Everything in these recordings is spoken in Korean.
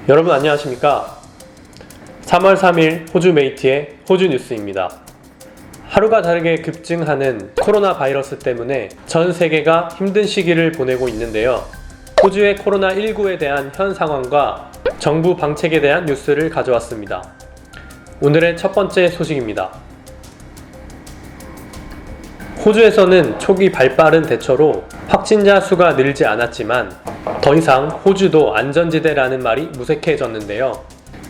여러분 안녕하십니까? 3월 3일 호주 메이트의 호주 뉴스입니다. 하루가 다르게 급증하는 코로나 바이러스 때문에 전 세계가 힘든 시기를 보내고 있는데요. 호주의 코로나19에 대한 현 상황과 정부 방책에 대한 뉴스를 가져왔습니다. 오늘의 첫 번째 소식입니다. 호주에서는 초기 발빠른 대처로 확진자 수가 늘지 않았지만 더 이상 호주도 안전지대라는 말이 무색해졌는데요.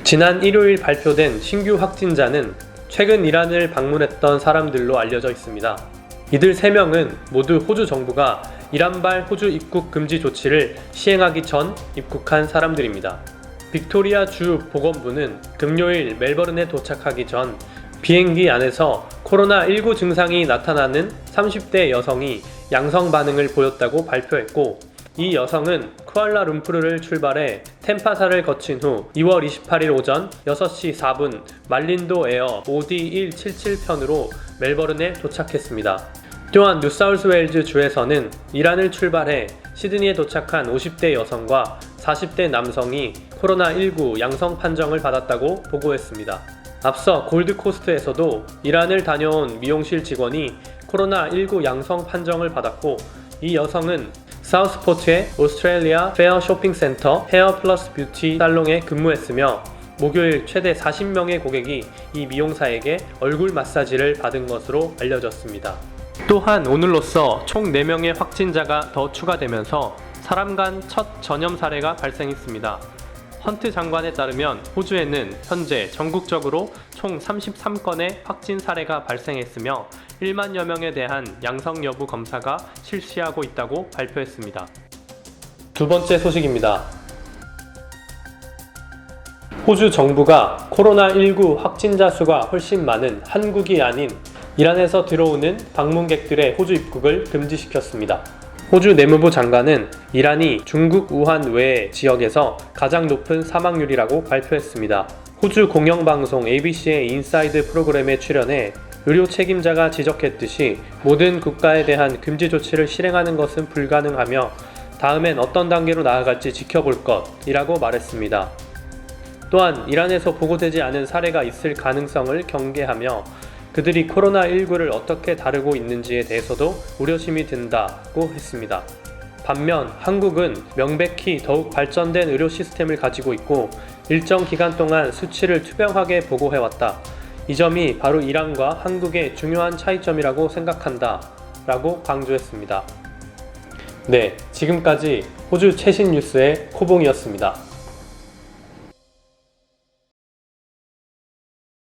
지난 일요일 발표된 신규 확진자는 최근 이란을 방문했던 사람들로 알려져 있습니다. 이들 3명은 모두 호주 정부가 이란발 호주 입국 금지 조치를 시행하기 전 입국한 사람들입니다. 빅토리아 주 보건부는 금요일 멜버른에 도착하기 전 비행기 안에서 코로나19 증상이 나타나는 30대 여성이 양성 반응을 보였다고 발표했고, 이 여성은 쿠알라룸푸르를 출발해 템파사를 거친 후 2월 28일 오전 6시 4분 말린도 에어 OD177편으로 멜버른에 도착했습니다. 또한 뉴사우스웨일즈 주에서는 이란을 출발해 시드니에 도착한 50대 여성과 40대 남성이 코로나19 양성 판정을 받았다고 보고했습니다. 앞서 골드코스트에서도 이란을 다녀온 미용실 직원이 코로나19 양성 판정을 받았고, 이 여성은 사우스포트의 오스트레일리아 페어 쇼핑센터 헤어 플러스 뷰티 살롱에 근무했으며 목요일 최대 40명의 고객이 이 미용사에게 얼굴 마사지를 받은 것으로 알려졌습니다. 또한 오늘로써 총 4명의 확진자가 더 추가되면서 사람 간 첫 전염 사례가 발생했습니다. 헌트 장관에 따르면 호주에는 현재 전국적으로 총 33건의 확진 사례가 발생했으며 1만여 명에 대한 양성 여부 검사가 실시하고 있다고 발표했습니다. 두 번째 소식입니다. 호주 정부가 코로나19 확진자 수가 훨씬 많은 한국이 아닌 이란에서 들어오는 방문객들의 호주 입국을 금지시켰습니다. 호주 내무부 장관은 이란이 중국 우한 외의 지역에서 가장 높은 사망률이라고 발표했습니다. 호주 공영방송 ABC의 인사이드 프로그램에 출연해 의료 책임자가 지적했듯이 모든 국가에 대한 금지 조치를 실행하는 것은 불가능하며 다음엔 어떤 단계로 나아갈지 지켜볼 것이라고 말했습니다. 또한 이란에서 보고되지 않은 사례가 있을 가능성을 경계하며 그들이 코로나19를 어떻게 다루고 있는지에 대해서도 우려심이 든다고 했습니다. 반면 한국은 명백히 더욱 발전된 의료 시스템을 가지고 있고 일정 기간 동안 수치를 투명하게 보고해왔다. 이 점이 바로 이란과 한국의 중요한 차이점이라고 생각한다 라고 강조했습니다. 네, 지금까지 호주 최신 뉴스의 코봉이었습니다.